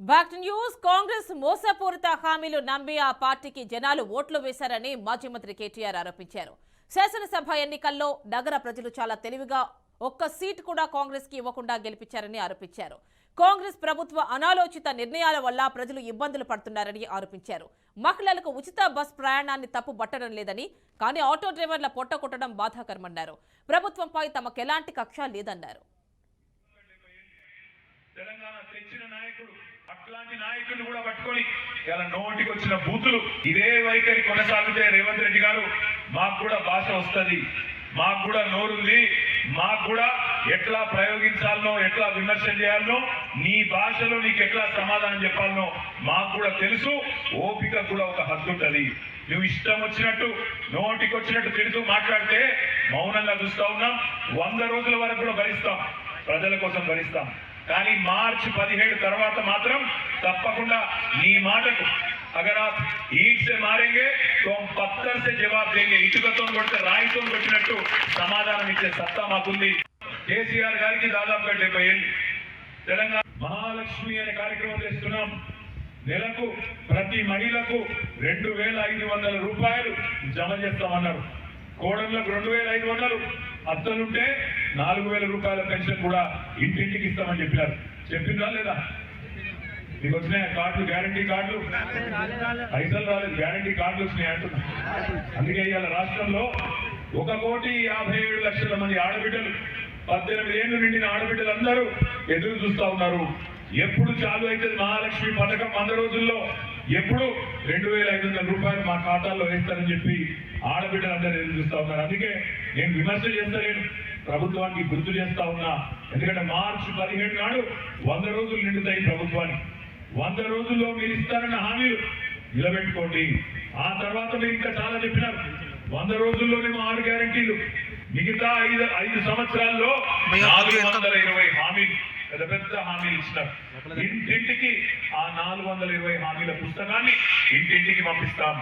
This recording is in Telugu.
Back to news. కాంగ్రెస్ మోసపూరిత హామీలు నమ్మి ఆ పార్టీకి జనాలు ఓట్లు వేశారని మాజీ మంత్రి కేటీఆర్ ఆరోపించారు. శాసనసభ ఎన్నికల్లో నగర ప్రజలు చాలా తెలివిగా ఒక్క సీటు కూడా కాంగ్రెస్ కి ఇవ్వకుండా గెలిపించారని ఆరోపించారు. కాంగ్రెస్ ప్రభుత్వ అనాలోచిత నిర్ణయాల వల్ల ప్రజలు ఇబ్బందులు పడుతున్నారని ఆరోపించారు. మహిళలకు ఉచిత బస్ ప్రయాణాన్ని తప్పు పట్టడం లేదని, కానీ ఆటో డ్రైవర్ల పొట్ట కొట్టడం బాధాకరమన్నారు. ప్రభుత్వంపై తమకు ఎలాంటి కక్ష లేదన్నారు. తెలంగాణ తెచ్చిన నాయకుడు అట్లాంటి నాయకులు కూడా పట్టుకొని ఇలా నోటికి వచ్చిన బూతులు ఇదే వైఖరి కొనసాగితే రేవంత్ రెడ్డి గారు మాకు కూడా భాష వస్తుంది, మాకు కూడా నోరుంది, మాకు కూడా ఎట్లా ప్రయోగించాలనో ఎట్లా విమర్శ చేయాలనో నీ భాషలో నీకు ఎట్లా సమాధానం చెప్పాలనో మాకు కూడా తెలుసు. ఓపిక కూడా ఒక హద్దు ఉంటుంది. నువ్వు ఇష్టం వచ్చినట్టు నోటికి వచ్చినట్టు తిడుతూ మాట్లాడితే మౌనంగా చూస్తా ఉన్నాం. 100 రోజుల వరకు కూడా భరిస్తాం, ప్రజల కోసం భరిస్తాం. కానీ మార్చి 17 తర్వాత మాత్రం తప్పకుండా నీ మాటకు అగర్ आप ईट से मारेंगे तो हम पत्थर से जवाब देंगे. ఇటుకతో కొడితే రాయితో కొట్టినట్టు సమాధానం ఇచ్చే సత్తా మాకుంది. కేసీఆర్ గారికి దాదాపుగా 70 ఏళ్ళు. తెలంగాణ మహాలక్ష్మి అనే కార్యక్రమం చేస్తున్నాం. నెలకు ప్రతి మహిళకు 2500 రూపాయలు జమ చేస్తామన్నారు. కోడళ్లకు 2500, అత్తలుంటే 4000 రూపాయల పెన్షన్ కూడా ఇంటింటికి ఇస్తామని చెప్పారు. చెప్పిందా లేదా? మీకు వచ్చినాయి కార్డులు, గ్యారంటీ కార్డులు? పైసలు రాలేదు, గ్యారంటీ కార్డులు వచ్చినాయి అంటున్నా. అందుకే ఇవాళ రాష్ట్రంలో 1,57,00,000 మంది ఆడబిడ్డలు, 18 ఏళ్లు నిండిన ఆడబిడ్డలందరూ ఎదురు చూస్తా ఉన్నారు. ఎప్పుడు చాలు అవుతుంది మహాలక్ష్మి పథకం? 100 రోజుల్లో ఎప్పుడు 2500 రూపాయలు మా ఖాతాల్లో వేస్తారని చెప్పి ఆడబిడ్డలందరూ ఎదురు చూస్తా ఉన్నారు. అందుకే నేను విమర్శ చేస్తలేను, ప్రభుత్వానికి గుర్తు చేస్తా ఉన్నా. ఎందుకంటే మార్చి 17 నాడు 100 రోజులు నిండుతాయి ప్రభుత్వానికి. 100 రోజుల్లో మీరు ఇస్తారన్న హామీలు నిలబెట్టుకోండి. ఆ తర్వాత మీరు ఇంకా చాలా చెప్పినారు. 100 రోజుల్లోనేమో 6 గ్యారంటీలు, మిగతా 5 సంవత్సరాల్లో 420 హామీలు, పెద్ద పెద్ద హామీలు ఇచ్చినారు. ఇంటింటికి ఆ 420 హామీల పుస్తకాన్ని ఇంటింటికి పంపిస్తాం.